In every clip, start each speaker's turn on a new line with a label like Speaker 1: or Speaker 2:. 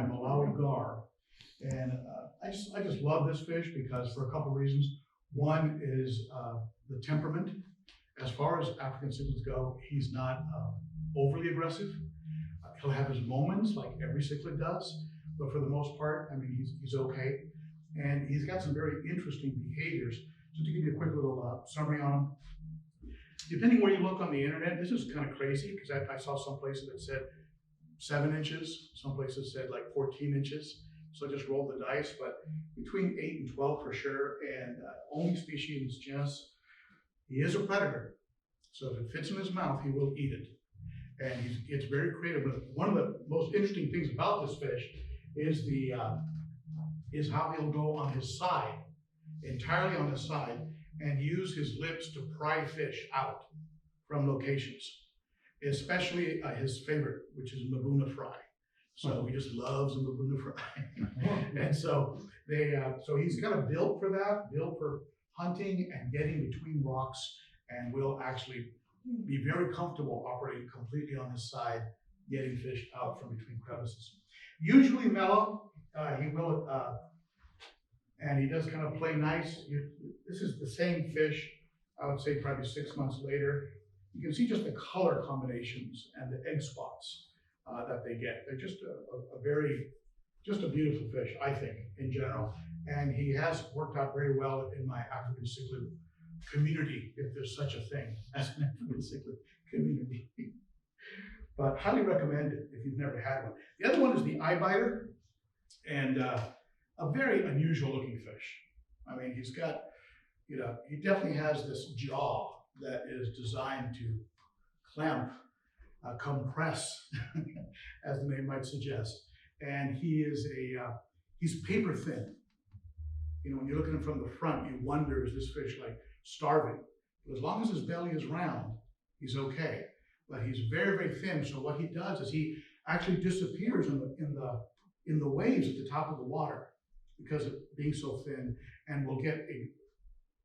Speaker 1: Malawi gar. And I just love this fish because for a couple of reasons. One is the temperament. As far as African cichlids go, he's not overly aggressive. He'll have his moments like every cichlid does, but for the most part, I mean, he's okay. And he's got some very interesting behaviors. So to give you a quick little summary on him, depending where you look on the internet, this is kind of crazy because I saw some places that said 7 inches, some places said like 14 inches. So I just rolled the dice, but between 8 and 12 for sure, and only species in his genus. He is a predator, so if it fits in his mouth, he will eat it. And it's very creative. But one of the most interesting things about this fish is how he'll go on his side, entirely on his side, and use his lips to pry fish out from locations, especially his favorite, which is Mbuna fry. So he just loves a Mbuna fry. And so so he's kind of built for that, built for hunting and getting between rocks, and will actually be very comfortable operating completely on his side, getting fish out from between crevices. Usually mellow, he will, and he does kind of play nice. This is the same fish, I would say probably 6 months later. You can see just the color combinations and the egg spots that they get. They're just just a beautiful fish, I think, in general. And he has worked out very well in my African cichlid community, if there's such a thing as an African cichlid community. But highly recommend it if you've never had one. The other one is the eye biter, and a very unusual looking fish. I mean, he's got, he definitely has this jaw that is designed to clamp, compress, as the name might suggest. And he is he's paper thin. When you look at him from the front, you wonder, is this fish like starving? But as long as his belly is round, he's okay. But he's very, very thin. So what he does is he actually disappears in the waves at the top of the water because of being so thin, and will get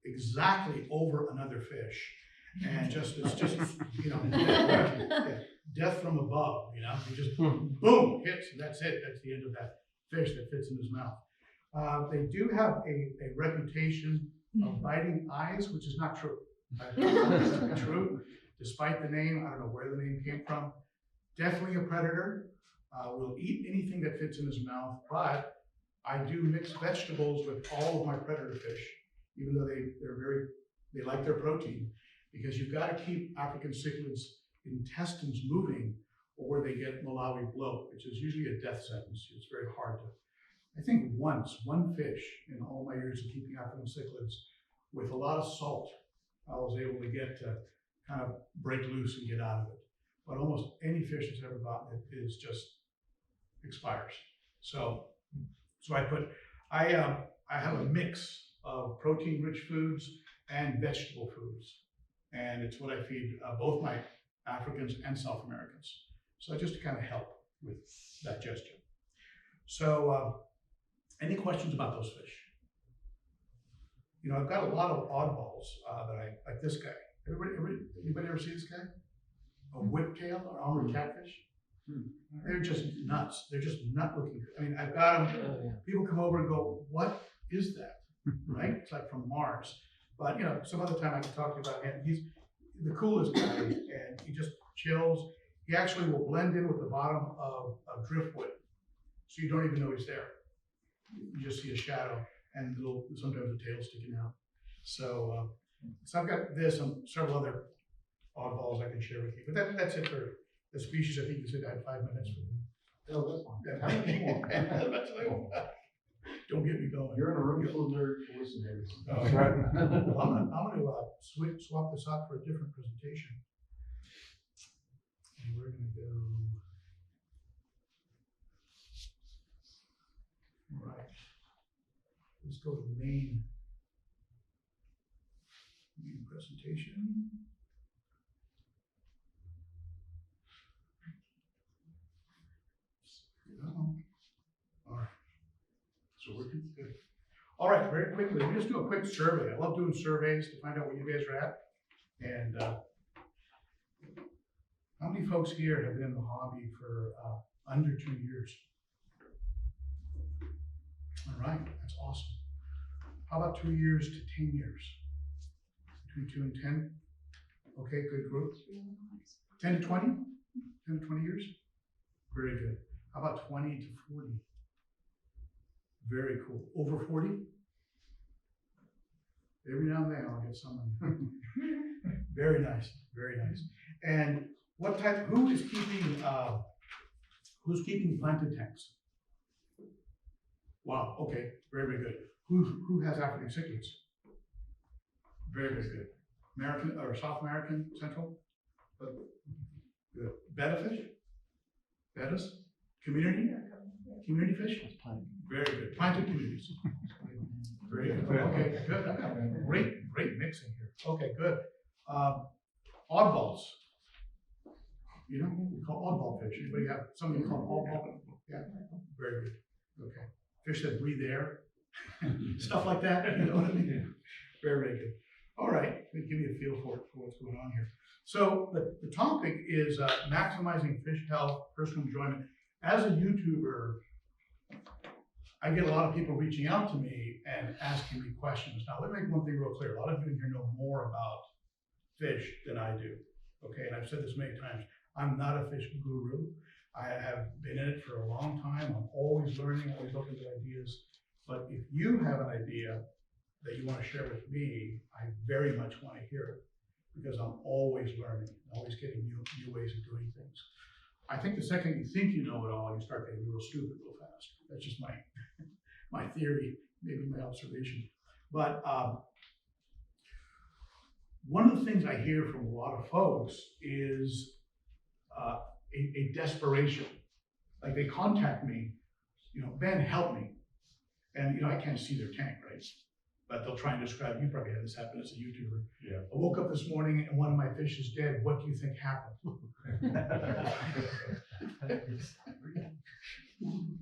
Speaker 1: exactly over another fish. And it's just, death from above, he just boom, hits, and that's it. That's the end of that fish that fits in his mouth. They do have a reputation of biting eyes, which is not true. It's not true, despite the name. I don't know where the name came from. Definitely a predator. Will eat anything that fits in his mouth, but I do mix vegetables with all of my predator fish, even though they like their protein, because you've got to keep African cichlids' intestines moving, or they get Malawi bloat, which is usually a death sentence. It's very hard to. I think one fish in all my years of keeping African cichlids, with a lot of salt, I was able to get to kind of break loose and get out of it. But almost any fish that's ever gotten it is just expires. So I have a mix of protein-rich foods and vegetable foods, and it's what I feed both my Africans and South Americans. So just to kind of help with digestion. So any questions about those fish? I've got a lot of oddballs that like this guy. Anybody ever see this guy? A whiptail or armored catfish? They're just nuts. They're just nut looking. I mean, I've got them. People come over and go, "What is that?" Right? It's like from Mars. But some other time I can talk to you about him. He's the coolest guy, and he just chills. He actually will blend in with the bottom of driftwood, so you don't even know he's there. You just see a shadow and sometimes the tail sticking out. So, I've got this and several other oddballs I can share with you. But that's it for the species. I think you said I had 5 minutes for them.
Speaker 2: No, that's fine.
Speaker 1: Don't get me going.
Speaker 2: You're in a room full of nerds listeners.
Speaker 1: Oh, right. Well, I'm going to swap this out for a different presentation. And we're going to go. All right. Let's go to the main presentation. All right. So we're good. All right, very quickly, we just do a quick survey. I love doing surveys to find out where you guys are at. And how many folks here have been in the hobby for under 2 years? All right, that's awesome. How about 2 years to 10 years? Between 2 and 10? Okay, good growth. 10 to 20? 10 to 20 years? Very good. How about 20 to 40? Very cool. Over 40? Every now and then I'll get someone. Very nice, very nice. And what type, who's keeping planted tanks? Wow, okay, very, very good. Who has African cichlids? Very, very good. American or South American, Central? Good. Betta fish? Bettas? Community? Community fish? Very good. Planted communities. Very good. Okay, good. I've got a great mixing here. Okay, good. Oddballs. You know, we call oddball fish. Anybody have something called oddball? Yeah, very good. Okay. Fish that breathe air, stuff like that. You know what I mean? Very, very good. All right, give me a feel for what's going on here. So the topic is maximizing fish health, personal enjoyment. As a YouTuber, I get a lot of people reaching out to me and asking me questions. Now, let me make one thing real clear. A lot of you in here know more about fish than I do. Okay, and I've said this many times. I'm not a fish guru. I have been in it for a long time. I'm always learning, always looking at ideas. But if you have an idea that you want to share with me, I very much want to hear it because I'm always learning, always getting new ways of doing things. I think the second you think you know it all, you start getting real stupid real fast. That's just my theory, maybe my observation. But one of the things I hear from a lot of folks is a desperation. Like they contact me, you know, Ben, help me. And you know, I can't see their tank, right? But they'll try and describe, you probably had this happen as a YouTuber.
Speaker 2: Yeah.
Speaker 1: I woke up this morning and one of my fish is dead. What do you think happened?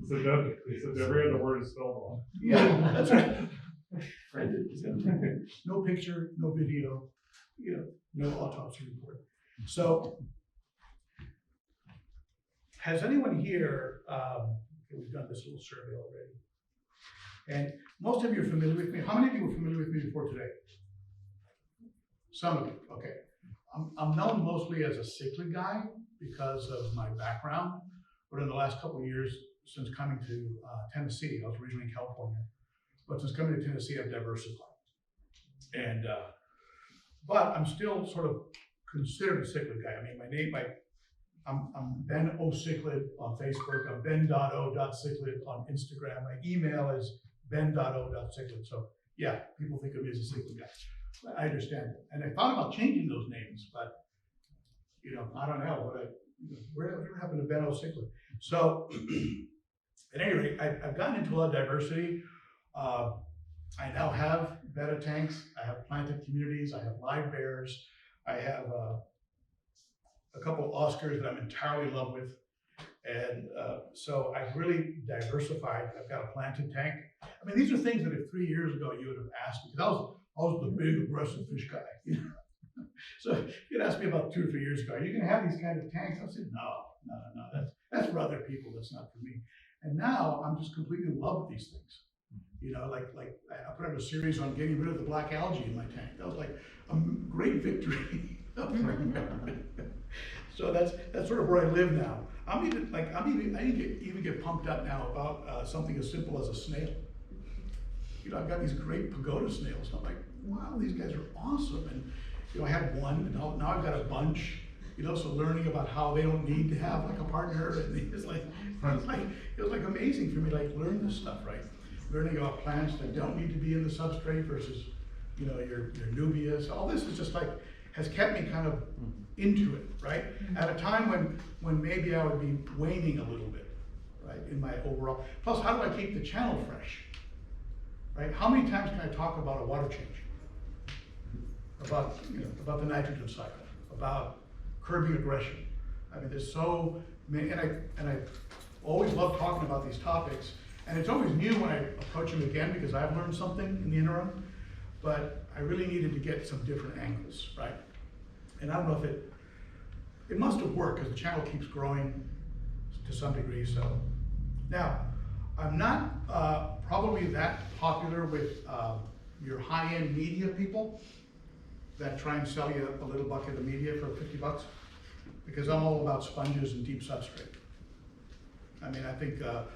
Speaker 3: So every other word is spelled wrong.
Speaker 1: Yeah, that's right. No picture, no video, you know, no autopsy report. So, has anyone here, we've done this little survey already, and most of you are familiar with me. How many of you were familiar with me before today? Some of you, okay. I'm known mostly as a cichlid guy because of my background, but in the last couple of years, since coming to Tennessee, I was originally in California, but since coming to Tennessee, I've diversified. And, but I'm still sort of considered a cichlid guy. I mean, my name, I'm Ben Ochart on Facebook. I'm ben.o.cichlid on Instagram. My email is ben.o.cichlid. So yeah, people think of me as a cichlid guy. I understand it. And I thought about changing those names, but you know, I don't know whatever happened to Ben Ochart. So at any rate, I've gotten into a lot of diversity. I now have betta tanks. I have planted communities. I have live bears. I have a couple of Oscars that I'm entirely in love with. And so I've really diversified. I've got a planted tank. I mean, these are things that if 3 years ago you would have asked me, because I was the big aggressive fish guy. You know? So you'd ask me about 2 or 3 years ago, are you going to have these kind of tanks? I said, no, that's for other people. That's not for me. And now I'm just completely in love with these things. You know, like I put out a series on getting rid of the black algae in my tank. That was like a great victory. So that's sort of where I live now. I even get pumped up now about something as simple as a snail. You know, I've got these great pagoda snails. And I'm like, wow, these guys are awesome. And you know, I had one, and now I've got a bunch. You know, so learning about how they don't need to have like a partner, and it was like amazing for me to like learn this stuff, right? Learning about plants that don't need to be in the substrate versus, you know, your nubias. All this is just like has kept me kind of into it, right? At a time when maybe I would be waning a little bit, right, in my overall. Plus, how do I keep the channel fresh, right? How many times can I talk about a water change? About the nitrogen cycle, about curbing aggression. I mean, there's so many, and I always love talking about these topics. And it's always new when I approach them again because I've learned something in the interim, but I really needed to get some different angles, right? And I don't know if it must have worked because the channel keeps growing to some degree. So now, I'm not probably that popular with your high-end media people that try and sell you a little bucket of media for 50 bucks, because I'm all about sponges and deep substrate. I mean, I think a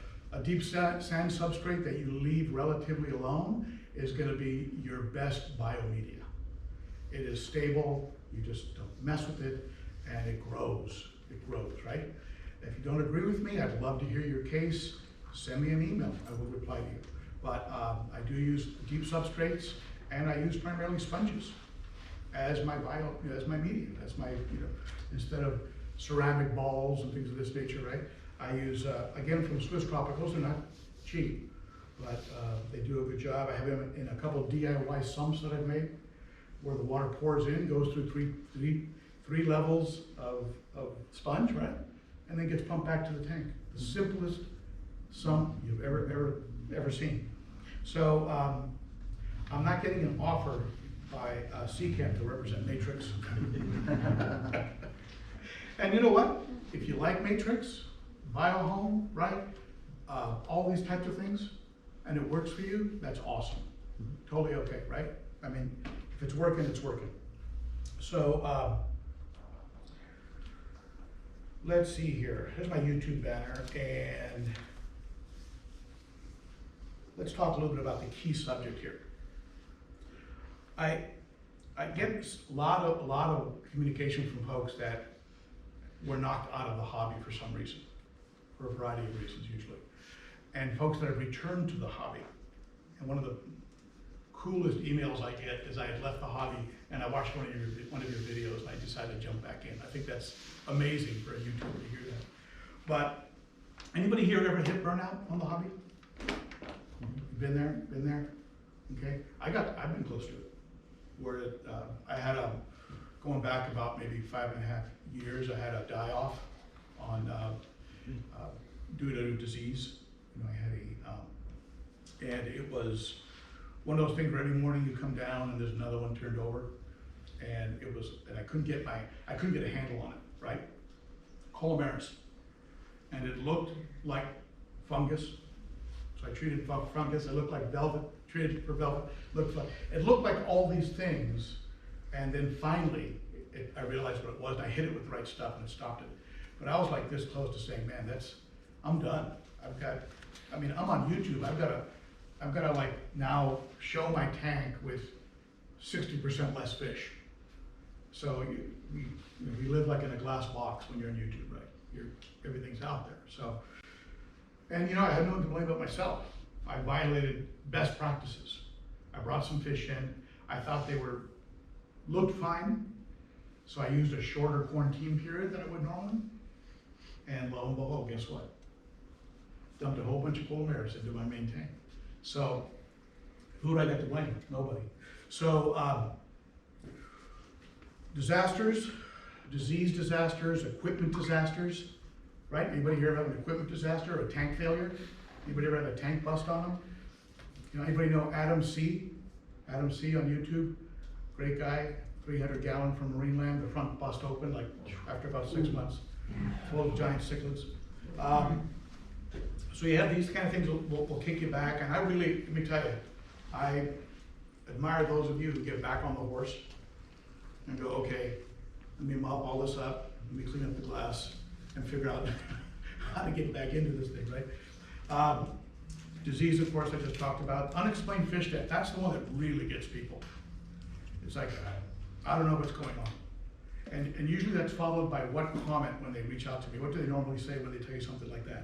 Speaker 1: deep sand substrate that you leave relatively alone is gonna be your best biomedia. It is stable, you just don't mess with it, and it grows, right? If you don't agree with me, I'd love to hear your case. Send me an email, I will reply to you. But I do use deep substrates, and I use primarily sponges as my media, as my, instead of ceramic balls and things of this nature, right? I use, again, from Swiss Tropicals, they're not cheap, but they do a good job. I have them in a couple DIY sumps that I've made, where the water pours in, goes through three levels of sponge, right? And then gets pumped back to the tank. The simplest sump you've ever seen. So I'm not getting an offer by CCAM to represent Matrix. And you know what? If you like Matrix, BioHome, right? All these types of things, and it works for you, that's awesome. Totally okay, right? I mean, if it's working, it's working. So let's see here. Here's my YouTube banner, and let's talk a little bit about the key subject here. I get a lot of communication from folks that were knocked out of the hobby for some reason, for a variety of reasons usually, and folks that have returned to the hobby. And one of the coolest emails I get is I had left the hobby and I watched one of your videos and I decided to jump back in. I think that's amazing for a YouTuber to hear that. But anybody here ever hit burnout on the hobby? Been there? Okay, I've been close to it. Where I had going back about maybe 5.5 years, I had a die-off on due to a disease. I had and it was one of those things where every morning you come down and there's another one turned over, and I couldn't get a handle on it, right? Colomaris, and it looked like fungus. So I treated fungus. It looked like velvet. Treated for velvet. It looked like all these things, and then finally I realized what it was. And I hit it with the right stuff, and it stopped it. But I was like this close to saying, "Man, I'm done. I'm on YouTube. I've got to like now show my tank with 60% less fish." So you live like in a glass box when you're on YouTube, right? Everything's out there. So, and I had no one to blame but myself. I violated best practices. I brought some fish in. I thought they looked fine, so I used a shorter quarantine period than I would normally. And lo and behold, guess what? Dumped a whole bunch of colomaris into my main tank. So who did I get to blame? Nobody. So disasters, disease disasters, equipment disasters, right? Anybody here have an equipment disaster or a tank failure? Anybody ever have a tank bust on them? Anybody know Adam C? Adam C on YouTube, great guy, 300 gallon from Marineland, the front bust open like after about 6 months, full of giant cichlids. So you have these kind of things will kick you back, and let me tell you, I admire those of you who get back on the horse and go, okay, let me mop all this up, let me clean up the glass, and figure out how to get back into this thing, right? Disease, of course, I just talked about. Unexplained fish death, that's the one that really gets people. It's like, I don't know what's going on. And usually that's followed by what comment when they reach out to me. What do they normally say when they tell you something like that?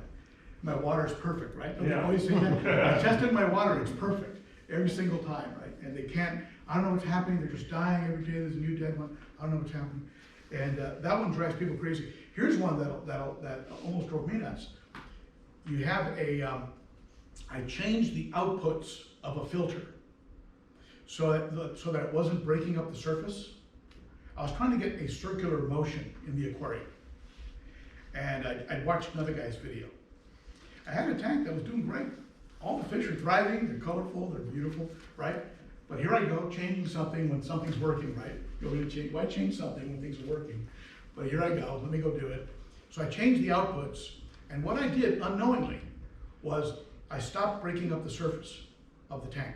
Speaker 1: My water is perfect, right? Don't they always say that? I tested my water, it's perfect, every single time, right? And they can't, I don't know what's happening, they're just dying every day, there's a new dead one, I don't know what's happening. And that one drives people crazy. Here's one that almost drove me nuts. You have I changed the outputs of a filter so that it wasn't breaking up the surface. I was trying to get a circular motion in the aquarium. And I'd watched another guy's video. I had a tank that was doing great. All the fish are thriving, they're colorful, they're beautiful, right? But here I go, changing something when something's working, right? Why change something when things are working? But here I go, let me go do it. So I changed the outputs, and what I did unknowingly was I stopped breaking up the surface of the tank.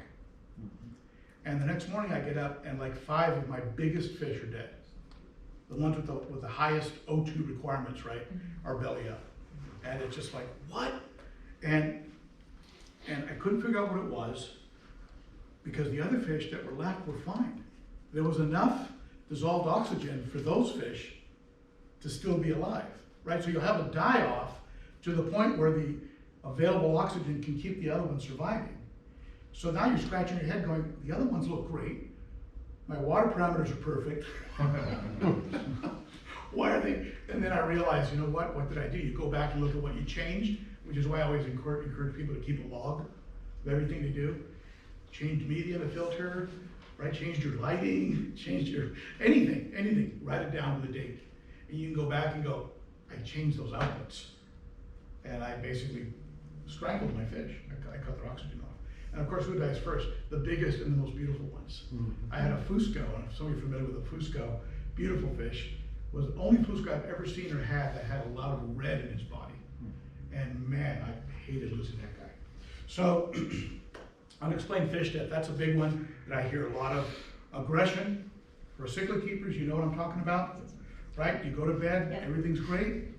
Speaker 1: And the next morning I get up and like 5 of my biggest fish are dead. The ones with the highest O2 requirements, right, are belly up. And it's just like, what? And I couldn't figure out what it was, because the other fish that were left were fine. There was enough dissolved oxygen for those fish to still be alive, right? So you'll have a die-off to the point where the available oxygen can keep the other ones surviving. So now you're scratching your head going, the other ones look great. My water parameters are perfect. Why are they? And then I realized, you know what did I do? You go back and look at what you changed, which is why I always encourage people to keep a log of everything they do. Changed media in the filter, right? Changed your lighting, changed your, anything, write it down with a date. And you can go back and go, I changed those outputs. And I basically strangled my fish. I cut their oxygen off. And of course, who dies first? The biggest and the most beautiful ones. I had a Fusco, and if some of you are familiar with a Fusco, beautiful fish, was the only Fusco I've ever seen or had that had a lot of red in his body. And man, I hated losing that guy. So, unexplained fish death, that's a big one that I hear a lot of. Aggression, for cichlid keepers, you know what I'm talking about, right? You go to bed, everything's great.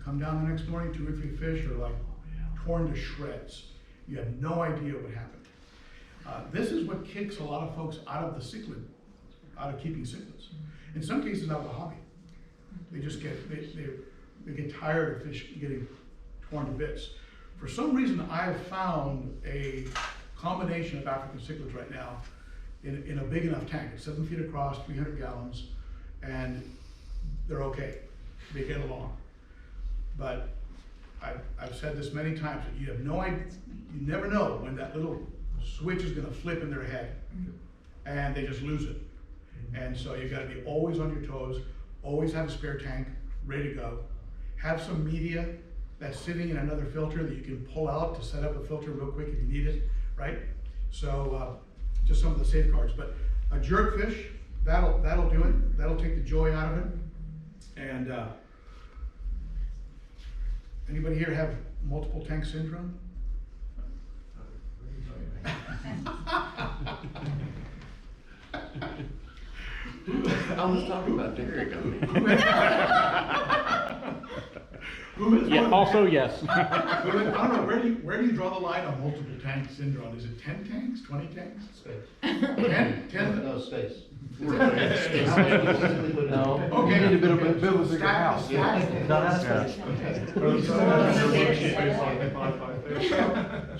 Speaker 1: Come down the next morning, 2 or 3 fish are like torn to shreds. You have no idea what happened. This is what kicks a lot of folks out of the cichlid, out of keeping cichlids. In some cases, out of the hobby. They just get, they get tired of fish getting torn to bits. For some reason, I've found a combination of African cichlids right now in a big enough tank. It's 7 feet across, 300 gallons, and they're okay. They get along. But I've said this many times, that you have no idea, you never know when that little switch is gonna flip in their head, and they just lose it. And so you gotta be always on your toes, always have a spare tank, ready to go. Have some media that's sitting in another filter that you can pull out to set up a filter real quick if you need it, right? So just some of the safeguards. But a jerkfish, that'll do it. That'll take the joy out of it. And anybody here have multiple tank syndrome?
Speaker 4: I was talking about Derek.
Speaker 5: Yeah, also yes.
Speaker 1: I don't know, where do you draw the line on multiple tank syndrome? Is it 10 tanks, 20 tanks?
Speaker 2: Space.
Speaker 1: 10?
Speaker 2: No, space.
Speaker 4: No.
Speaker 1: Okay.
Speaker 2: You need a bit of a build a bigger
Speaker 1: Stack-
Speaker 2: house.
Speaker 1: stack-
Speaker 2: Not as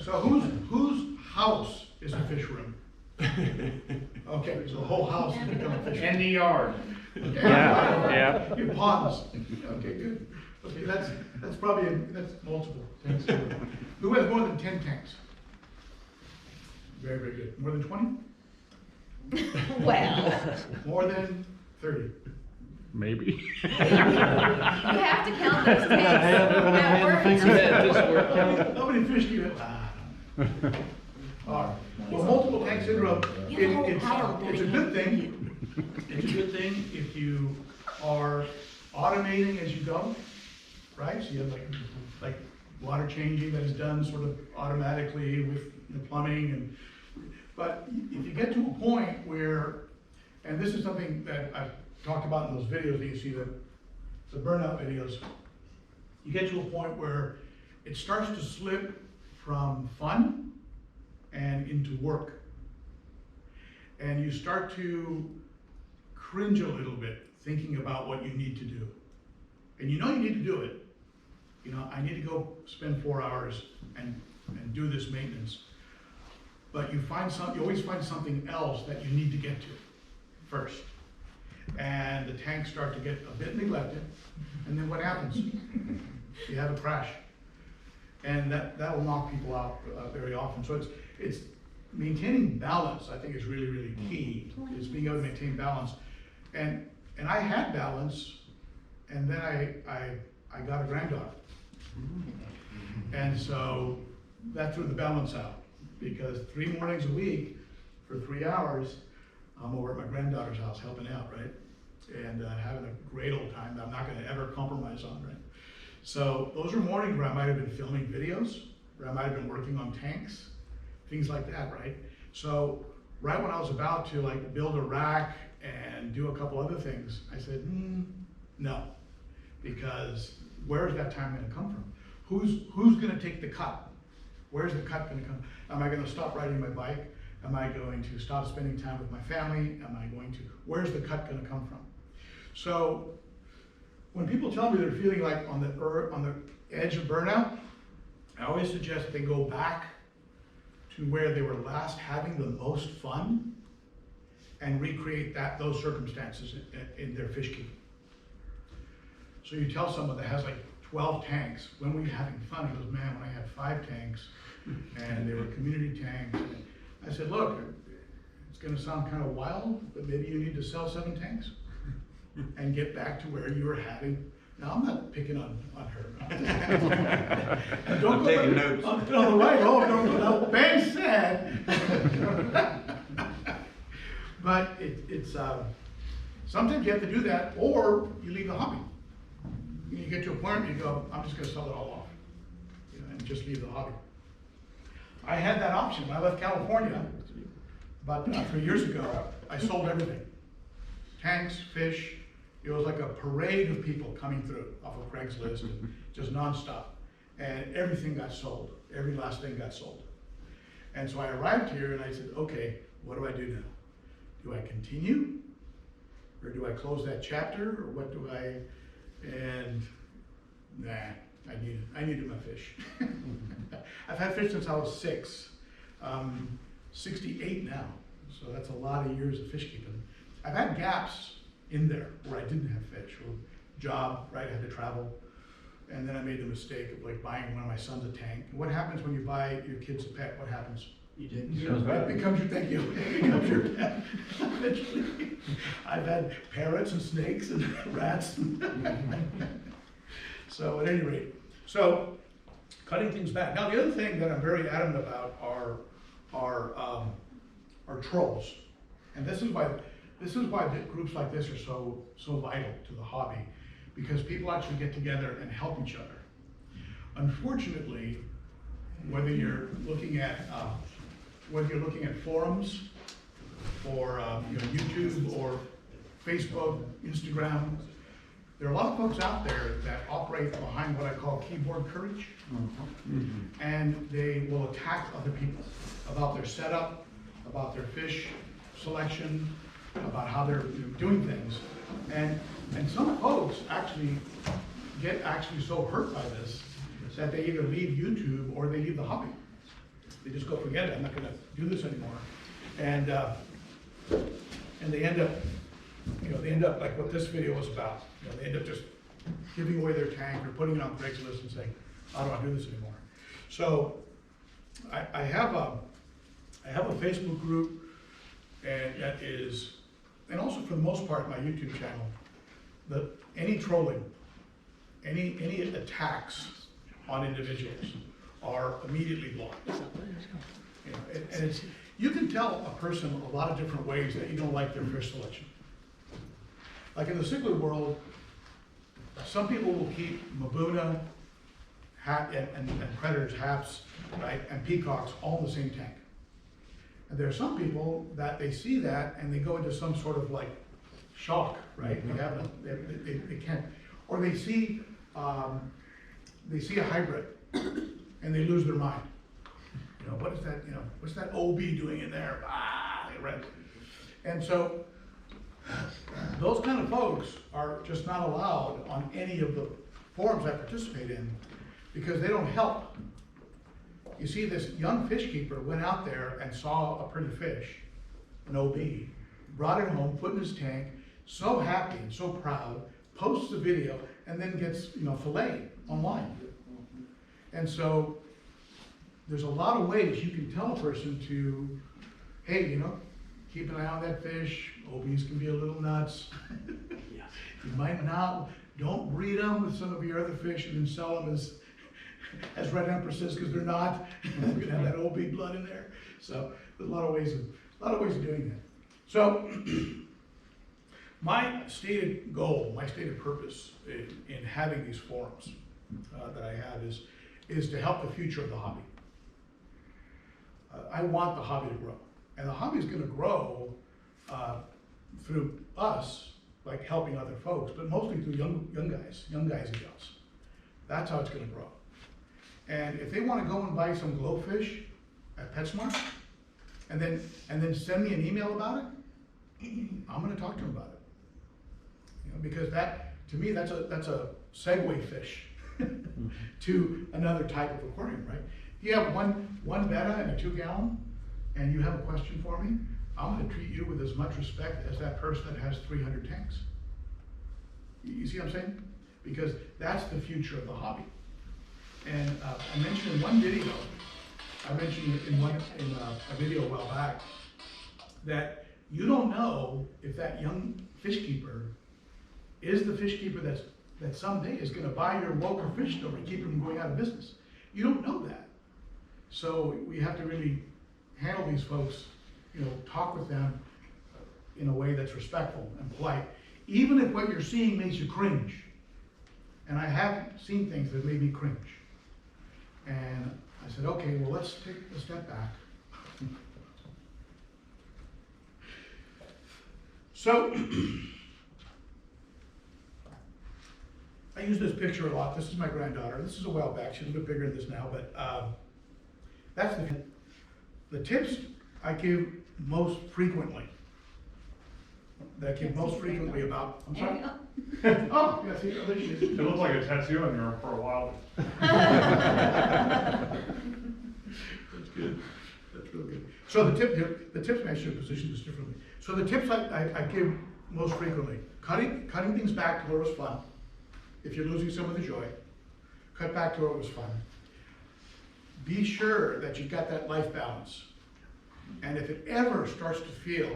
Speaker 1: So whose house is a fish room? Okay, so the whole house has become a fish room.
Speaker 3: In the yard.
Speaker 1: Okay.
Speaker 5: Yeah.
Speaker 1: Your ponds. Okay, good. Okay, that's probably, that's multiple tanks. Who has more than 10 tanks? Very, very good. More than 20?
Speaker 6: Well,
Speaker 1: More than 30?
Speaker 5: Maybe.
Speaker 6: you have to count those tanks. That works.
Speaker 4: Yeah, just work.
Speaker 1: How many fish do you have? All right. Well, multiple tank syndrome,
Speaker 6: You have a whole pile
Speaker 1: it's a good thing. It's a good thing if you are automating as you go, right? So you have like water changing that is done sort of automatically with plumbing but if you get to a point where, and this is something that I've talked about in those videos that you see, the burnout videos, you get to a point where it starts to slip from fun and into work. And you start to cringe a little bit thinking about what you need to do. And you know you need to do it. You know, I need to go spend 4 hours and do this maintenance. But you always find something else that you need to get to first. And the tanks start to get a bit neglected. And then what happens? You have a crash. And that'll knock people out very often. So it's maintaining balance, I think, is really, really key. Is being able to maintain balance. And I had balance, and then I got a granddaughter. And so that threw the balance out, because 3 mornings a week for 3 hours, I'm over at my granddaughter's house helping out, right? And having a great old time that I'm not gonna ever compromise on, right? So those are mornings where I might have been filming videos, or I might have been working on tanks, things like that, right? So right when I was about to like build a rack and do a couple other things, I said, no, because where's that time gonna come from? Who's gonna take the cut? Where's the cut gonna come? Am I gonna stop riding my bike? Am I going to stop spending time with my family? Am I going to, where's the cut gonna come from? So when people tell me they're feeling like on the edge of burnout, I always suggest they go back to where they were last having the most fun and recreate those circumstances in their fish keeping. So you tell someone that has like 12 tanks, when were you having fun? He goes, man, when I had 5 tanks and they were community tanks. And I said, look, it's gonna sound kind of wild, but maybe you need to sell 7 tanks and get back to where you were having. Now, I'm not picking on her.
Speaker 4: I'm taking notes.
Speaker 1: On the right, no, Ben said. But it's sometimes you have to do that, or you leave the hobby. You get to a point where you go, I'm just gonna sell it all off, and just leave the hobby. I had that option when I left California, about 3 years ago. I sold everything. Tanks, fish. It was like a parade of people coming through off of Craigslist, and just nonstop. And everything got sold. Every last thing got sold. And so I arrived here and I said, okay, what do I do now? Do I continue? Or do I close that chapter? Or what do I, and nah, I needed my fish. I've had fish since I was 6. 68 now. So that's a lot of years of fish keeping. I've had gaps in there where I didn't have fish, or job, right, I had to travel. And then I made the mistake of like buying one of my sons a tank. And what happens when you buy your kids a pet? What happens?
Speaker 4: You didn't.
Speaker 1: It becomes your, thank you, it becomes your pet. Eventually. I've had parrots and snakes and rats. So at any rate, so cutting things back. Now the other thing that I'm very adamant about are trolls. And this is why groups like this are so vital to the hobby, because people actually get together and help each other. Unfortunately, whether you're looking at forums or YouTube or Facebook, Instagram, there are a lot of folks out there that operate behind what I call keyboard courage, and they will attack other people about their setup, about their fish selection, about how they're doing things. And some folks actually get so hurt by this that they either leave YouTube or they leave the hobby. They just go, forget it, I'm not gonna do this anymore. And they end up like what this video was about. They end up just giving away their tank or putting it on Craigslist and saying, I don't want to do this anymore. So I have a Facebook group, and that is, and also for the most part, my YouTube channel, any trolling, any attacks on individuals are immediately blocked. And it's, you can tell a person a lot of different ways that you don't like their fish selection. Like in the cichlid world, some people will keep Mabuna, and predators, haps, right, and peacocks all in the same tank. And there are some people that they see that and they go into some sort of like shock, right? They can't, or they see a hybrid and they lose their mind. What is that? What's that OB doing in there? Right. And so those kind of folks are just not allowed on any of the forums I participate in because they don't help. You see, this young fish keeper went out there and saw a pretty fish, an OB, brought it home, put it in his tank, so happy and so proud, posts the video, and then gets, filleted online. And so there's a lot of ways you can tell a person to, hey, keep an eye on that fish. OBs can be a little nuts. You might not, don't breed them with some of your other fish and then sell them as red empresses, because they're not. You're gonna have that OB blood in there. So there's a lot of ways of doing that. So my stated goal, my stated purpose in having these forums that I have is is to help the future of the hobby. I want the hobby to grow, and the hobby is gonna grow, through us, like helping other folks, but mostly through young guys and gals. That's how it's gonna grow. And if they wanna go and buy some glowfish at PetSmart, and then send me an email about it, I'm gonna talk to them about it. You know, because that, to me, that's a segue fish to another type of aquarium, right? If you have one betta and a 2-gallon, and you have a question for me, I'm gonna treat you with as much respect as that person that has 300 tanks. You see what I'm saying? Because that's the future of the hobby. And I mentioned in one video, a video a while back, that you don't know if that young fish keeper is the fish keeper that someday is gonna buy your local fish store and keep them from going out of business. You don't know that. So we have to really handle these folks, you know, talk with them in a way that's respectful and polite, even if what you're seeing makes you cringe. And I have seen things that made me cringe. And I said, okay, well, let's take a step back. So, I use this picture a lot. This is my granddaughter. This is a while back. She's a bit bigger than this now, but that's the tips I give most frequently. That I give most frequently about, I'm sorry? Oh, yeah, see, there she is.
Speaker 3: It looks like a tattoo on your arm for a while.
Speaker 1: That's good. That's real good. So the tips, I should position this differently. So the tips I give most frequently: cutting things back to where it was fun. If you're losing some of the joy, cut back to where it was fun. Be sure that you've got that life balance. And if it ever starts to feel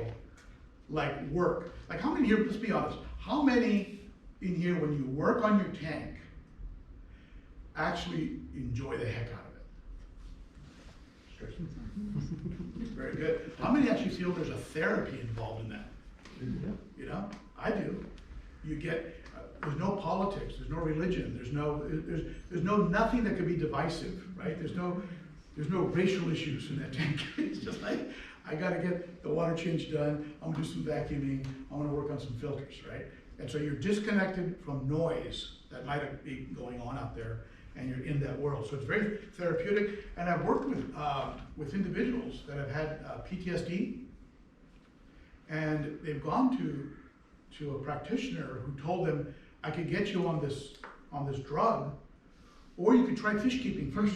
Speaker 1: like work, like how many here, let's be honest, how many in here when you work on your tank actually enjoy the heck out of it? Very good. How many actually feel there's a therapy involved in that? You know, I do. You get, there's no politics, there's no religion, there's no nothing that could be divisive, right? There's no racial issues in that tank. It's just like, I gotta get the water change done, I'm gonna do some vacuuming, I'm gonna work on some filters, right? And so you're disconnected from noise that might be going on out there, and you're in that world. So it's very therapeutic. And I've worked with individuals that have had PTSD, and they've gone to a practitioner who told them, I could get you on this drug, or you could try fish keeping first.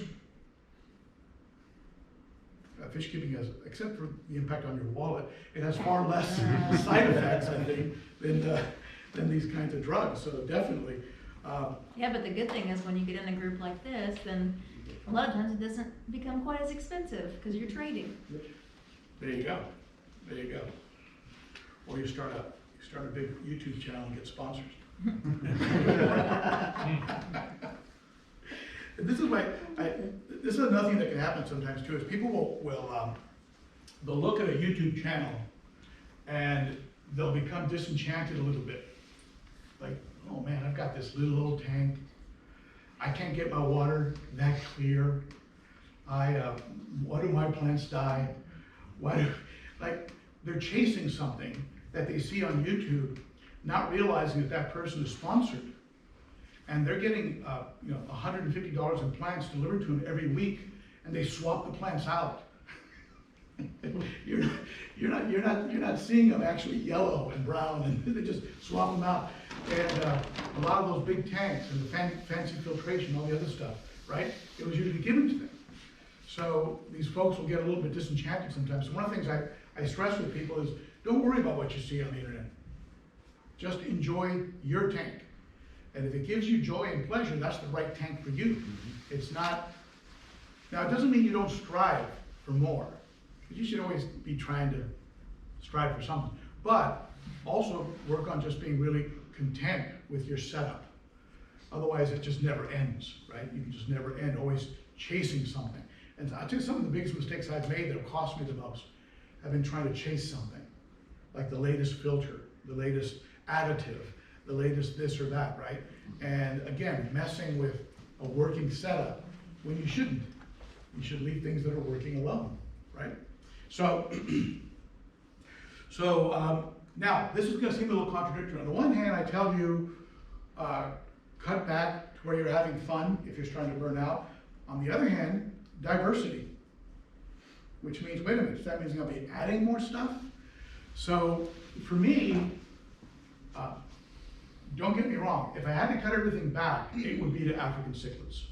Speaker 1: Fish keeping has, except for the impact on your wallet, it has far less side effects, I think, than these kinds of drugs. So definitely.
Speaker 6: Yeah, but the good thing is when you get in a group like this, then a lot of times it doesn't become quite as expensive because you're trading.
Speaker 1: There you go. There you go. Or you start a big YouTube channel and get sponsors. This is another thing that can happen sometimes too, is people they'll look at a YouTube channel and they'll become disenchanted a little bit. Like, oh man, I've got this little old tank. I can't get my water that clear. Why do my plants die? Like, they're chasing something that they see on YouTube, not realizing that person is sponsored. And they're getting $150 in plants delivered to them every week, and they swap the plants out. You're not seeing them actually yellow and brown, and they just swap them out. And a lot of those big tanks and the fancy filtration, all the other stuff, right? It was usually given to them. So these folks will get a little bit disenchanted sometimes. So one of the things I stress with people is, don't worry about what you see on the internet. Just enjoy your tank. And if it gives you joy and pleasure, that's the right tank for you. Mm-hmm. It's not, now it doesn't mean you don't strive for more. But you should always be trying to strive for something. But also work on just being really content with your setup. Otherwise it just never ends, right? You can just never end, always chasing something. And I'll tell you, some of the biggest mistakes I've made that have cost me the most have been trying to chase something. Like the latest filter, the latest additive, the latest this or that, right? And again, messing with a working setup when you shouldn't. You should leave things that are working alone, right? So, now, this is gonna seem a little contradictory. On the one hand, I tell you, cut back to where you're having fun if you're starting to burn out. On the other hand, diversity, which means, wait a minute, that means I'm gonna be adding more stuff? So, for me, don't get me wrong, if I had to cut everything back, it would be to African cichlids.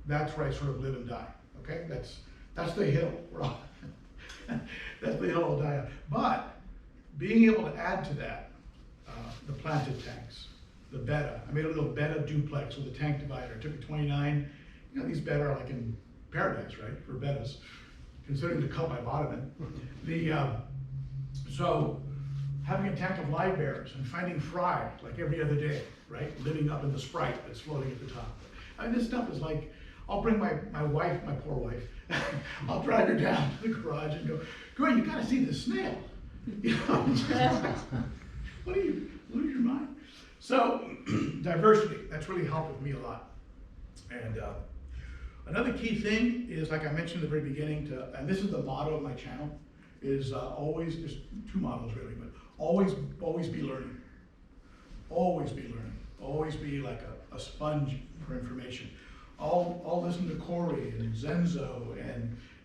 Speaker 1: That's where I sort of live and die, okay? That's the hill we're on. That's the hill I'll die on. But being able to add to that, the planted tanks, the betta. I made a little betta duplex with a tank divider. It took me 29. You know, these betta are like in paradise, right, for bettas, considering the cup I bought them in. So having a tank of live bears and finding fry like every other day, right, living up in the Sprite that's floating at the top. I mean, this stuff is like, I'll bring my wife, my poor wife, I'll drive her down to the garage and go, girl, you gotta see this snail. You know, what are you, lose your mind? So, diversity, that's really helped with me a lot. And another key thing is, like I mentioned at the very beginning, and this is the motto of my channel, is always, there's two mottos really, but always be learning. Always be learning. Always be like a sponge for information. I'll listen to Corey and Zenzo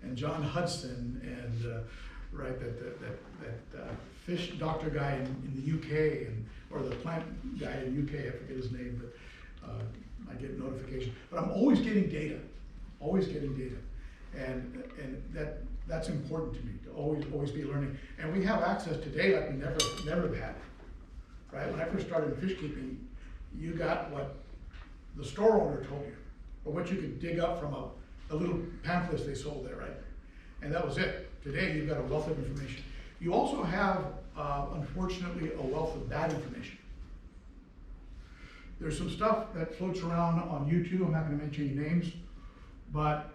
Speaker 1: and John Hudson and right, that fish doctor guy in the UK or the plant guy in UK, I forget his name, but I get notifications. But I'm always getting data, and that's important to me, to always be learning. And we have access today like we never had, right? When I first started in fish keeping, you got what the store owner told you, or what you could dig up from a little pamphlets they sold there, right? And that was it. Today, you've got a wealth of information. You also have, unfortunately, a wealth of bad information. There's some stuff that floats around on YouTube. I'm not going to mention any names, but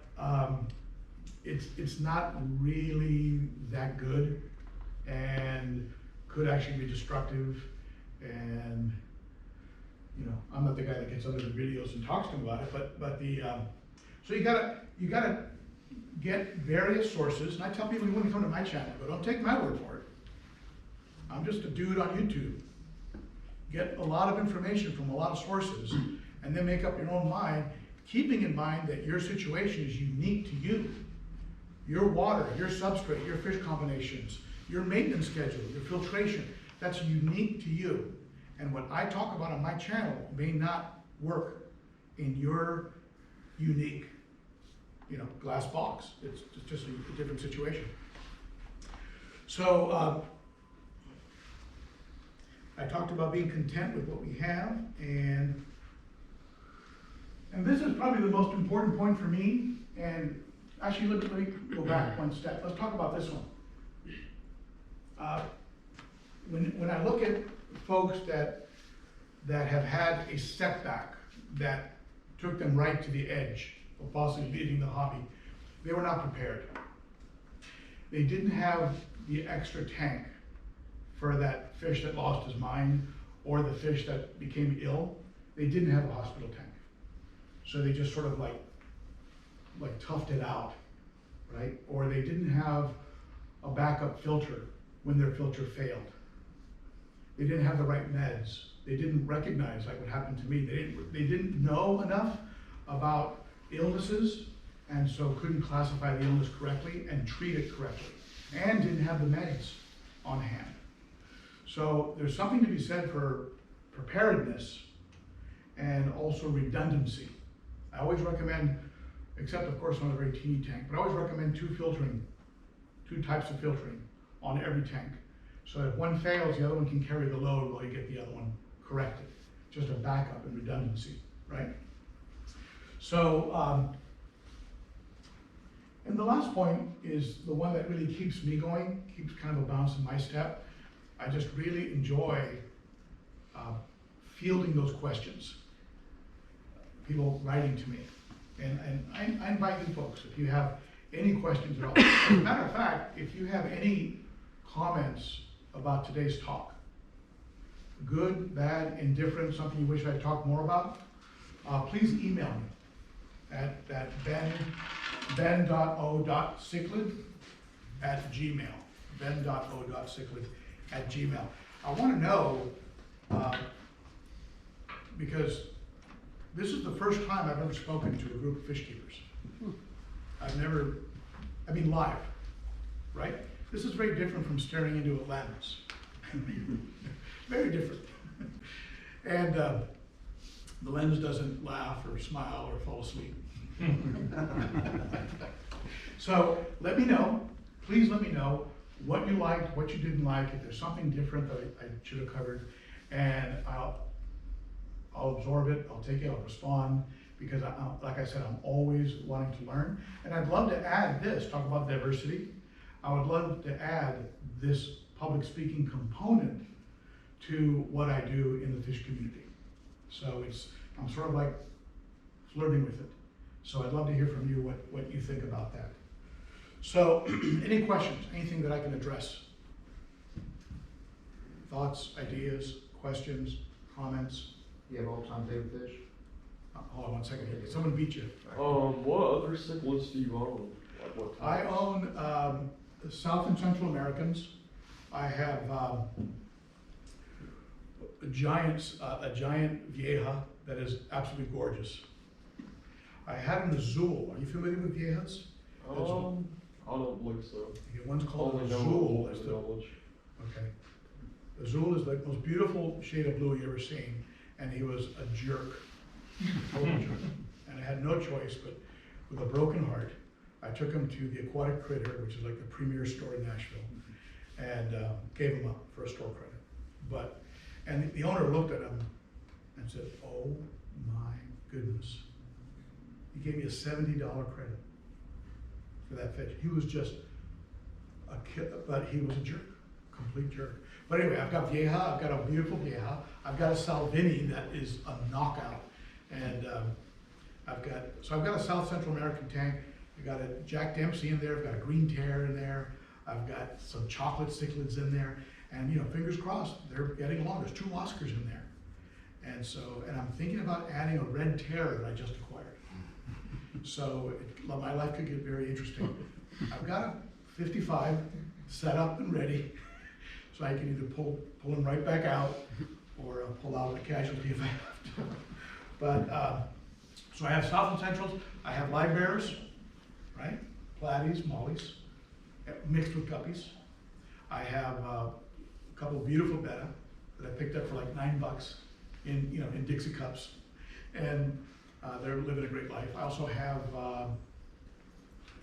Speaker 1: it's not really that good and could actually be destructive. And you know, I'm not the guy that gets under the videos and talks to them about it, but so you gotta get various sources. And I tell people, when you come to my channel, but don't take my word for it. I'm just a dude on YouTube. Get a lot of information from a lot of sources, and then make up your own mind, keeping in mind that your situation is unique to you. Your water, your substrate, your fish combinations, your maintenance schedule, your filtration, that's unique to you. And what I talk about on my channel may not work in your unique, you know, glass box. It's just a different situation. So I talked about being content with what we have, and this is probably the most important point for me. And actually, let me go back one step. Let's talk about this one. When I look at folks that have had a setback that took them right to the edge of possibly leaving the hobby, they were not prepared. They didn't have the extra tank for that fish that lost his mind or the fish that became ill. They didn't have a hospital tank. So they just sort of like toughed it out, right? Or they didn't have a backup filter when their filter failed. They didn't have the right meds. They didn't recognize, like what happened to me. They didn't know enough about illnesses, and so couldn't classify the illness correctly and treat it correctly, and didn't have the meds on hand. So there's something to be said for preparedness and also redundancy. I always recommend, except of course on a very teeny tank, but I always recommend two types of filtering on every tank. So if one fails, the other one can carry the load while you get the other one corrected. Just a backup and redundancy, right? So, and the last point is the one that really keeps me going, keeps kind of a bounce in my step. I just really enjoy fielding those questions, people writing to me. And I invite you folks, if you have any questions at all. As a matter of fact, if you have any comments about today's talk, good, bad, indifferent, something you wish I'd talk more about, please email me. at ben.o.cichlid@gmail. ben.o.cichlid@gmail. I want to know, because this is the first time I've ever spoken to a group of fish keepers. Live, right? This is very different from staring into a lens. Very different. And the lens doesn't laugh or smile or fall asleep. So let me know, please let me know what you liked, what you didn't like, if there's something different that I should have covered, and I'll absorb it, I'll take it, I'll respond, because like I said, I'm always wanting to learn. And I'd love to add this, talk about diversity. I would love to add this public speaking component to what I do in the fish community. So I'm sort of like flirting with it. So I'd love to hear from you what you think about that. So any questions, anything that I can address? Thoughts, ideas, questions, comments?
Speaker 2: You have all-time favorite fish?
Speaker 1: Hold on one second here. Someone beat you.
Speaker 4: What other cichlids do you own? Like what
Speaker 1: I
Speaker 4: types?
Speaker 1: own South and Central Americans. I have a giant vieja that is absolutely gorgeous. I have an azul. Are you familiar with viejas?
Speaker 4: I don't believe so.
Speaker 1: Okay, one's called
Speaker 4: Only know
Speaker 1: azul.
Speaker 4: of
Speaker 1: That's
Speaker 4: the
Speaker 1: the-
Speaker 4: village.
Speaker 1: Okay. Azul is the most beautiful shade of blue you ever seen, and he was a jerk. Total jerk. And I had no choice, but with a broken heart, I took him to the Aquatic Critter, which is like the premier store in Nashville, and gave him up for a store credit. And the owner looked at him and said, "Oh my goodness." He gave me a $70 credit for that fish. He was just a kid, but he was a jerk, complete jerk. But anyway, I've got vieja, I've got a beautiful vieja, I've got a Salvini that is a knockout, and I've got a South Central American tank. I've got a Jack Dempsey in there, I've got a green tear in there, I've got some chocolate cichlids in there, and fingers crossed, they're getting along. There's 2 Oscars in there. And I'm thinking about adding a red tear that I just acquired. So my life could get very interesting. I've got a 55 set up and ready, so I can either pull him right back out or pull out a casualty if I have to. But so I have South and Centrals. I have live bears, right? Platies, mollies, mixed with guppies. I have a couple of beautiful betta that I picked up for like $9 in Dixie cups, and they're living a great life. I also have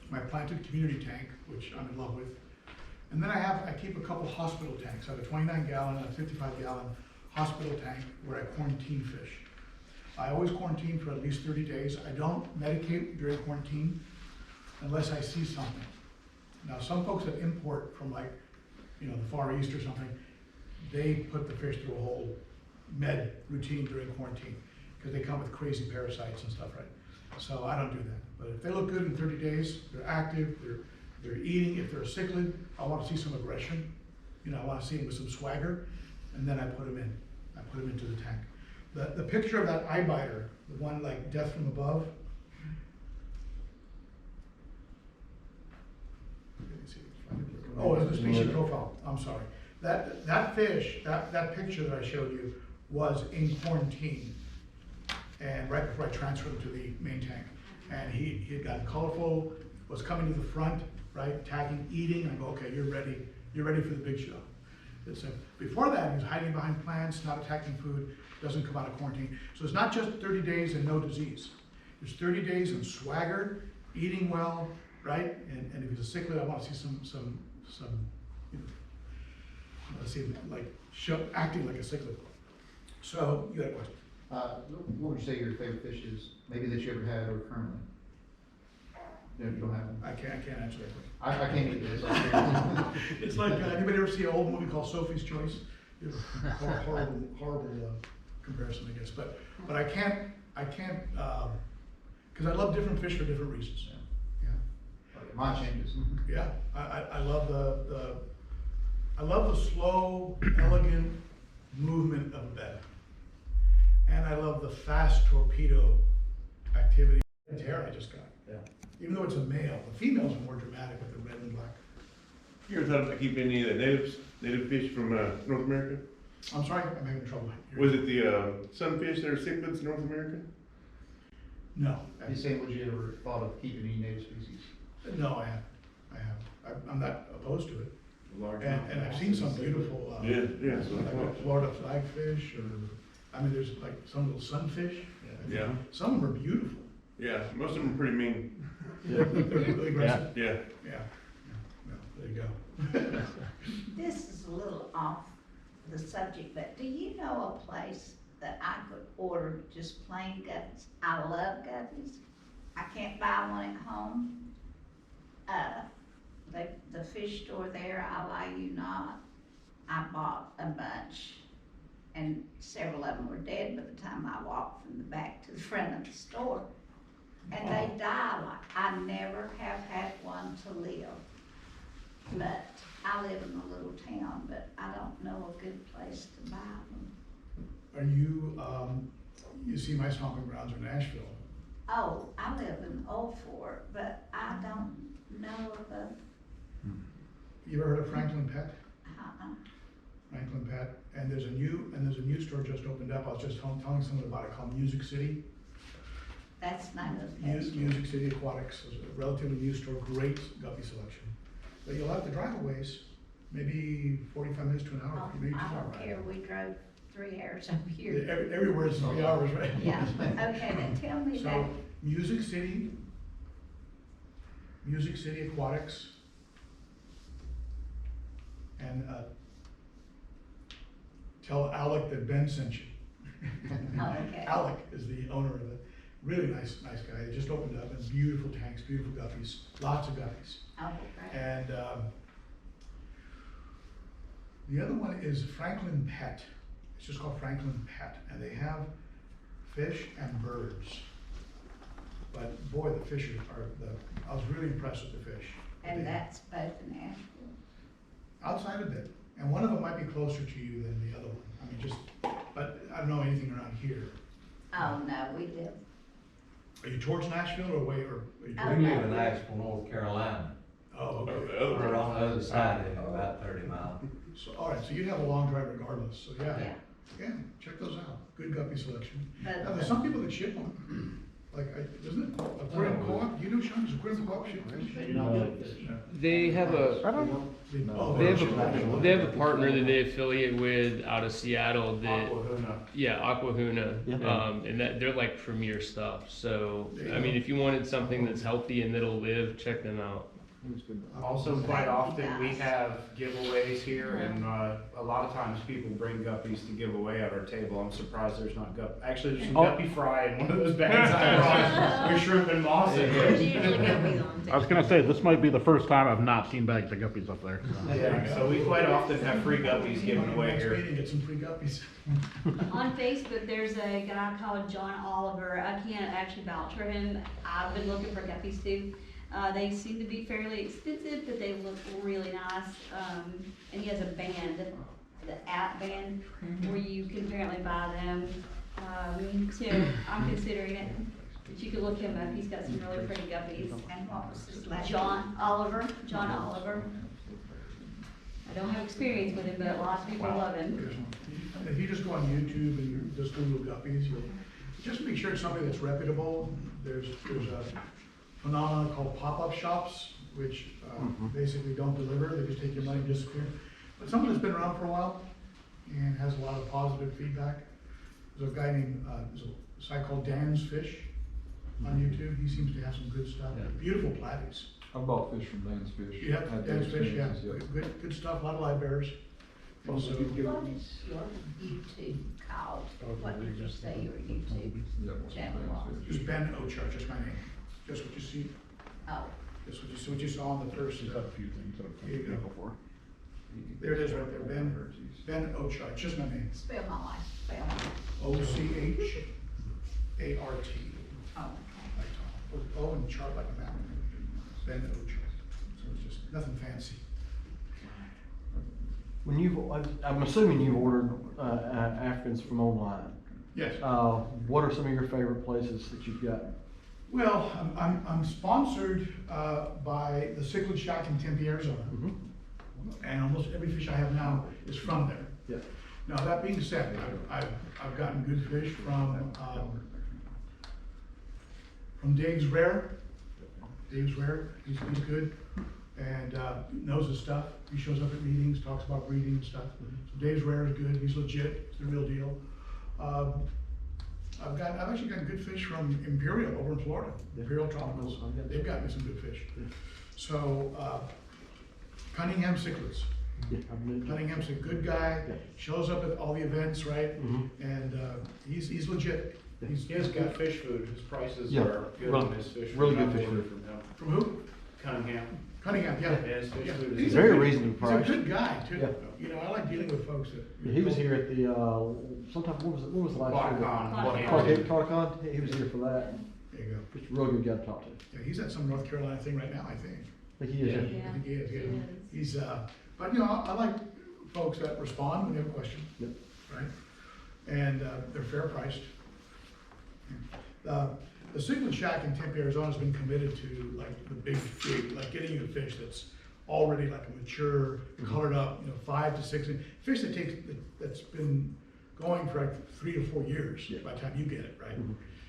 Speaker 1: my planted community tank, which I'm in love with. And then I keep a couple hospital tanks. I have a 29-gallon and a 55-gallon hospital tank where I quarantine fish. I always quarantine for at least 30 days. I don't medicate during quarantine unless I see something. Now, some folks that import from the Far East or something, they put the fish through a whole med routine during quarantine because they come with crazy parasites and stuff, right? So I don't do that. But if they look good in 30 days, they're active, they're eating. If they're a cichlid, I want to see some aggression. I want to see them with some swagger, and then I put them in. I put them into the tank. The picture of that eye biter, the one like death from above. Oh, it's the species profile. I'm sorry. That fish, that picture that I showed you was in quarantine, and right before I transferred him to the main tank, and he had gotten colorful, was coming to the front, right, tagging, eating. I go, okay, you're ready for the big show. Before that, he was hiding behind plants, not attacking food, doesn't come out of quarantine. So it's not just 30 days and no disease. There's 30 days and swagger, eating well, right? And if he's a cichlid, I want to see some let's see, acting like a cichlid. So you got a question?
Speaker 2: What would you say your favorite fish is, maybe that you ever had or currently? You don't have one?
Speaker 1: I can't answer that question.
Speaker 2: I can't either. It's like-
Speaker 1: It's like, anybody ever see an old movie called Sophie's Choice? It's a horrible comparison, I guess. But I can't, because I love different fish for different reasons. Yeah.
Speaker 2: Mine changes.
Speaker 1: Yeah, I love the slow, elegant movement of a betta. And I love the fast torpedo activity The tear I just got.
Speaker 2: Yeah.
Speaker 1: Even though it's a male, the females are more dramatic with the red and black.
Speaker 7: You ever thought about keeping any of the native fish from, North America?
Speaker 1: I'm sorry, I'm having trouble hearing.
Speaker 7: Was it the, sunfish that are cichlids in North America?
Speaker 1: No.
Speaker 2: He's saying, would you ever thought of keeping any native species?
Speaker 1: No, I haven't. I'm not opposed to it.
Speaker 7: Large
Speaker 1: And I've seen some beautiful,
Speaker 7: Yeah, yeah, so I
Speaker 1: like
Speaker 7: thought.
Speaker 1: a Florida flagfish, or, I mean, there's like some little sunfish.
Speaker 7: Yeah,
Speaker 1: Some of them are beautiful.
Speaker 7: yeah, most of them are pretty mean,
Speaker 1: They're really aggressive.
Speaker 7: yeah.
Speaker 1: Yeah. Well, there you go.
Speaker 8: This is a little off the subject, but do you know a place that I could order just plain guppies? I love guppies. I can't buy one at home. The fish store there, I lie you not, I bought a bunch, and several of them were dead by the time I walked from the back to the front of the store. And they die like, I never have had one to live. But I live in a little town, but I don't know a good place to buy them.
Speaker 1: Are you, you see my stomping grounds are Nashville.
Speaker 8: Oh, I live in Old Fort, but I don't know of a,
Speaker 1: You ever heard of Franklin Pet?
Speaker 8: uh-uh.
Speaker 1: Franklin Pet, and there's a new store just opened up. I was just telling someone about it, called Music City.
Speaker 8: That's the name of the pet store.
Speaker 1: Music City Aquatics is a relatively new store, great guppy selection. But you'll have to drive a ways, maybe 45 minutes to an hour.
Speaker 8: Oh,
Speaker 1: Maybe
Speaker 8: I
Speaker 1: just
Speaker 8: don't
Speaker 1: right.
Speaker 8: care, we drove 3 hours over here.
Speaker 1: Everywhere is 3 hours, right?
Speaker 8: Yeah, okay, then tell me that,
Speaker 1: So, Music City Aquatics, and, tell Alec that Ben sent you.
Speaker 8: Oh, okay.
Speaker 1: Alec is the owner of it, really nice guy, they just opened up, and beautiful tanks, beautiful guppies, lots of guppies.
Speaker 8: oh, great.
Speaker 1: And, the other one is Franklin Pet, it's just called Franklin Pet, and they have fish and birds. But boy, the fish I was really impressed with the fish.
Speaker 8: And
Speaker 1: They-
Speaker 8: that's both in Asheville.
Speaker 1: Outside a bit, and one of them might be closer to you than the other one, I mean, just, but I don't know anything around here.
Speaker 8: Oh, no, we live,
Speaker 1: Are you towards Nashville or way, or? Are you
Speaker 8: Oh,
Speaker 9: We
Speaker 1: towards-
Speaker 9: live in Asheville, North Carolina.
Speaker 1: Oh,
Speaker 7: Oh,
Speaker 1: okay.
Speaker 7: the other
Speaker 9: We're
Speaker 7: one.
Speaker 9: on the other side of it, about 30 miles.
Speaker 1: So, all right, so you'd have a long drive regardless, so
Speaker 8: yeah,
Speaker 1: yeah, check those out, good guppy selection.
Speaker 8: but.
Speaker 1: Now, there's some people that ship them, like, isn't it Aquarium Co-op, you know, Sean, does Aquarium Co-op ship fish?
Speaker 10: They have a
Speaker 1: Oh,
Speaker 10: they have
Speaker 1: ship.
Speaker 10: they have a partner that they affiliate with out of Seattle that
Speaker 3: Aquahuna.
Speaker 10: yeah Aquahuna
Speaker 5: Yeah.
Speaker 10: and that they're like premier stuff. So
Speaker 1: There you
Speaker 10: I mean,
Speaker 1: go.
Speaker 10: if you wanted something that's healthy and that'll live, check them out.
Speaker 11: Also, quite often, we have giveaways here, and a lot of times people bring guppies to give away at our table. I'm surprised there's not actually, there's some
Speaker 5: Oh.
Speaker 11: guppy fry in one of those bags I brought. With shrimp and moss in
Speaker 6: There's
Speaker 11: it.
Speaker 6: usually guppies on the
Speaker 5: I was
Speaker 6: table.
Speaker 5: gonna say, this might be the first time I've not seen bags of guppies up there. so.
Speaker 11: Yeah, so we quite often have free guppies given away
Speaker 1: Next
Speaker 11: here.
Speaker 1: meeting, get some free guppies.
Speaker 12: On Facebook, there's a guy called John Oliver. I can't actually vouch for him. I've been looking for guppies too. They seem to be fairly expensive, but they look really nice. And he has a band, the app band, where you can apparently buy them. So I'm considering it. But you can look him up. He's got some really pretty guppies.
Speaker 8: And what was his last?
Speaker 12: John Oliver. I don't have experience with him, but a lot of people love him.
Speaker 1: If you just go on YouTube and you just Google guppies, you'll, just make sure it's something that's reputable. There's a phenomenon called pop-up shops, which basically don't deliver, they just take your money and disappear. But someone that's been around for a while and has a lot of positive feedback. There's a guy named, there's a site called Dan's Fish on YouTube, he seems to have some good stuff, beautiful platies.
Speaker 4: I bought fish from Dan's Fish.
Speaker 1: Yeah,
Speaker 4: Had good
Speaker 1: Dan's Fish, yeah,
Speaker 4: experiences,
Speaker 1: good stuff, a lot of live bears. And so,
Speaker 8: What is your YouTube called? What did you say your YouTube
Speaker 4: Yeah,
Speaker 8: channel
Speaker 4: Dan's
Speaker 8: was?
Speaker 4: Fish.
Speaker 1: just Ben Ochart, just my name, just what you see,
Speaker 8: Oh,
Speaker 1: just what you saw on the first.
Speaker 5: She's had a few things that I've
Speaker 1: Here you
Speaker 5: seen
Speaker 1: go.
Speaker 5: before.
Speaker 1: There it is right there, Ben Ochart, just my name,
Speaker 8: spell my life, spell my,
Speaker 1: Ochart.
Speaker 8: oh, okay.
Speaker 1: Like Tom. O and chart like a map. Ben Ochart, so it's just nothing fancy.
Speaker 13: When I'm assuming you've ordered Africans from online.
Speaker 1: Yes,
Speaker 13: What are some of your favorite places that you've got?
Speaker 1: Well, I'm sponsored, by the Cichlid Shack in Tempe, Arizona. And almost every fish I have now is from there.
Speaker 13: Yeah.
Speaker 1: Now, that being said, I've gotten good fish from Dave's Rare. Dave's Rare, he's good, and knows his stuff. He shows up at meetings, talks about breeding and stuff. So Dave's Rare is good, he's legit, it's the real deal. I've actually gotten good fish from Imperial over in Florida, Imperial Tropicals. They've got me some good fish. So, Cunningham Cichlids.
Speaker 13: Yeah, I've been-
Speaker 1: Cunningham's a good guy, shows up at all the events, right? And he's legit.
Speaker 11: He has good fish food, his prices
Speaker 13: Yeah,
Speaker 11: are good on his fish food.
Speaker 13: really good
Speaker 11: I've
Speaker 13: fish
Speaker 11: ordered
Speaker 13: food.
Speaker 11: from him.
Speaker 1: From who?
Speaker 11: Cunningham.
Speaker 1: Cunningham, yeah.
Speaker 11: Yeah, his fish
Speaker 1: Yeah.
Speaker 11: food is
Speaker 1: He's
Speaker 13: very
Speaker 1: a good-
Speaker 13: reasonably
Speaker 1: He's
Speaker 13: priced.
Speaker 1: a good guy too.
Speaker 13: Yeah.
Speaker 1: You know, I like dealing with folks that.
Speaker 13: Yeah, he was here at the, sometime, when was the last year? Aquatic, he was here for that.
Speaker 1: There you go.
Speaker 13: Just a real good guy to talk to.
Speaker 1: Yeah, he's at some North Carolina thing right now, I think.
Speaker 13: I think he is, yeah.
Speaker 1: I think he is, yeah.
Speaker 12: He is.
Speaker 1: He's, but you know, I like folks that respond when they have a question.
Speaker 13: Yep.
Speaker 1: Right? And, they're fair priced. The Cichlid Shack in Tempe, Arizona has been committed to like the big, like getting you a fish that's already like a mature, colored up, you know, 5 to 6 inch. Fish that's been going for like 3 to 4 years by the time you get it, right?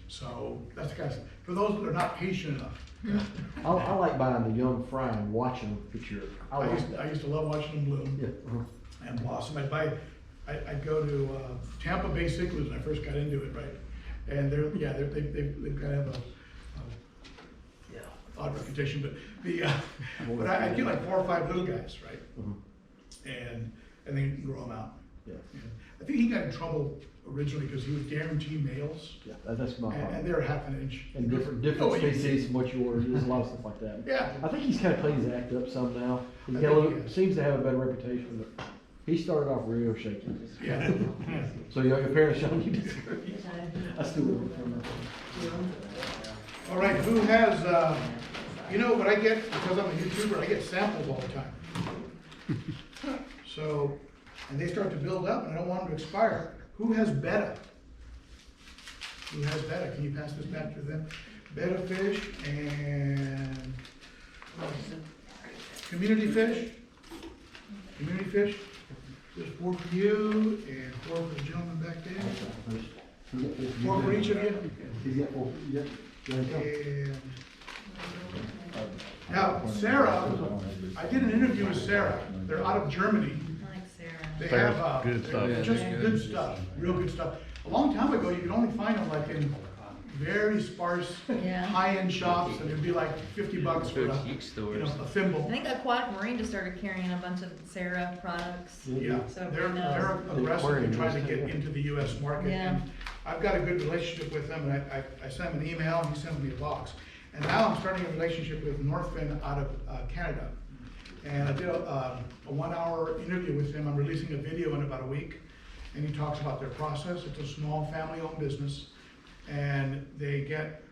Speaker 1: So that's the guys, for those that are not patient enough.
Speaker 13: I like buying the young fry and watching them mature.
Speaker 1: I used to love watching them bloom.
Speaker 13: Yeah.
Speaker 1: And blossom. I'd go to Tampa Bay Cichlids when I first got into it, right? And they've kind of a odd reputation, but I'd get like 4 or 5 little guys, right? And then grow them out.
Speaker 13: Yeah.
Speaker 1: And I think he got in trouble originally because he would guarantee males.
Speaker 13: Yeah, that's my problem.
Speaker 1: And they're half an inch.
Speaker 13: And different species from what you order, there's a lot of stuff like that.
Speaker 1: Yeah.
Speaker 13: I think he's kind of cleaned his act up some now. He's
Speaker 1: I
Speaker 13: got a
Speaker 1: think
Speaker 13: little,
Speaker 1: he has.
Speaker 13: seems to have a better reputation, but he started off real shaky.
Speaker 1: Yeah.
Speaker 13: So your parents showing you disagree? I still would prefer that.
Speaker 1: All right, who has, you know what I get, because I'm a YouTuber, I get samples all the time. So, and they start to build up and I don't want them to expire. Who has betta? Who has betta? Can you pass this back to them? Betta fish and community fish? Community fish? There's 4 for you and 4 for the gentleman back there. 4 for each of you.
Speaker 13: He's got 4, yeah.
Speaker 1: And now, Sarah, I did an interview with Sarah. They're out of Germany.
Speaker 6: I like Sarah.
Speaker 1: They
Speaker 5: Sarah's
Speaker 1: have,
Speaker 5: good stuff.
Speaker 1: just good stuff, real good stuff. A long time ago, you could only find them like in very sparse,
Speaker 6: Yeah.
Speaker 1: high-end shops, and it'd be like $50 for a,
Speaker 10: Boutique
Speaker 1: you know,
Speaker 10: stores.
Speaker 1: a
Speaker 6: I
Speaker 1: thimble.
Speaker 6: think Aquatic Marine just started carrying a bunch of Sarah products.
Speaker 1: Yeah,
Speaker 6: So
Speaker 1: they're
Speaker 6: everybody knows.
Speaker 1: aggressively trying to get into the US market.
Speaker 6: Yeah.
Speaker 1: And I've got a good relationship with them, and I sent him an email, and he sent me a box. And now I'm starting a relationship with Northfin out of Canada. And I did a 1-hour interview with him. I'm releasing a video in about a week. And he talks about their process. It's a small family-owned business. And they get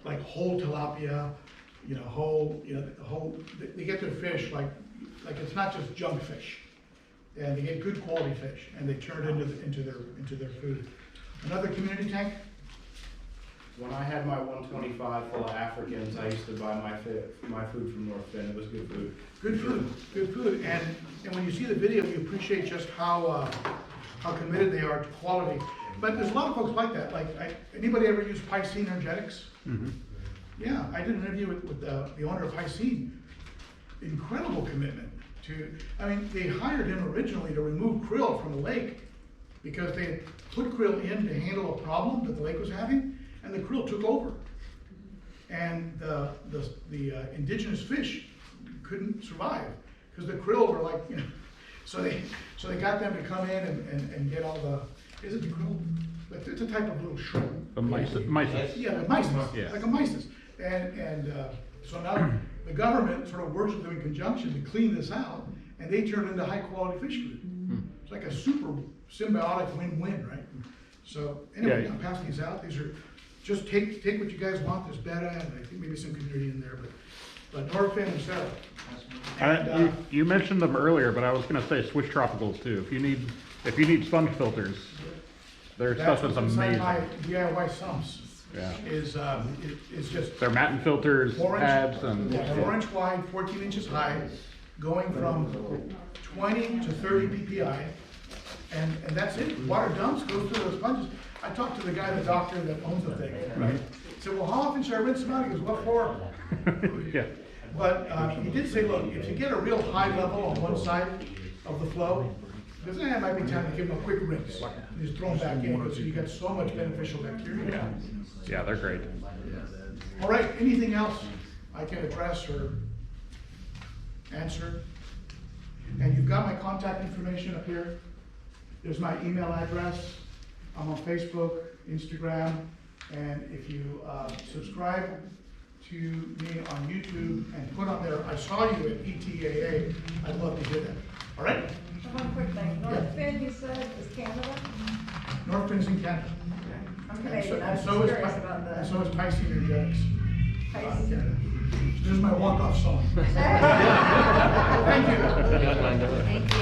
Speaker 1: like whole tilapia, they get their fish like it's not just junk fish. And they get good quality fish, and they turn it into their food. Another community tank?
Speaker 11: When I had my 125 full of Africans, I used to buy my food from Northfin. It was good food.
Speaker 1: Good food. And when you see the video, you appreciate just how committed they are to quality. But there's a lot of folks like that. Like, anybody ever use Piscine Energetics? Yeah, I did an interview with the owner of Piscine. Incredible commitment to, they hired him originally to remove krill from the lake because they had put krill in to handle a problem that the lake was having, and the krill took over. And the indigenous fish couldn't survive because the krill were like, so they got them to come in and get all the, is it the krill? It's a type of little shrimp.
Speaker 5: The mice.
Speaker 1: Yeah, the mice,
Speaker 5: Yeah.
Speaker 1: like a mysis. And so now the government sort of works with them in conjunction to clean this out, and they turn it into high quality fish food. It's like a super symbiotic win-win, right? So anyway,
Speaker 5: Yeah.
Speaker 1: I'm passing these out. These are, just take what you guys want. There's betta, and I think maybe some community in there, but Northfin and Sarah. And,
Speaker 5: You mentioned them earlier, but I was gonna say Swiss Tropicals too. If you need sponge filters, their stuff is
Speaker 1: That's inside
Speaker 5: amazing.
Speaker 1: my DIY sumps.
Speaker 5: Yeah.
Speaker 1: is just
Speaker 5: They're matin filters, pads, and.
Speaker 1: 4-inch wide, 14 inches high, going from 20 to 30 PPI, and that's it. Water dumps, goes through those sponges. I talked to the guy, the doctor that owns the thing, right? I said, well, how often should I rinse them out? He goes, what for?
Speaker 5: Yeah.
Speaker 1: But he did say, look, if you get a real high level on one side of the flow, because it might be time to give them a quick rinse. You just throw them back in, because you get so much beneficial bacteria.
Speaker 5: Yeah, they're great.
Speaker 1: All right, anything else I can address or answer? And you've got my contact information up here. There's my email address. I'm on Facebook, Instagram, and if you subscribe to me on YouTube and put on there, I saw you at ETAA, I'd love to hear that. All right?
Speaker 14: One quick thing, North Bend, you said, is Canada?
Speaker 1: North Bend's in Canada.
Speaker 14: I'm
Speaker 1: And
Speaker 14: Canadian, I was
Speaker 1: so is
Speaker 14: curious about
Speaker 1: and
Speaker 14: that.
Speaker 1: so is Pisces Energetics.
Speaker 14: Pisces.
Speaker 1: Canada. This is my walk-off song. Thank you.
Speaker 6: Thank you.
Speaker 14: Thank you.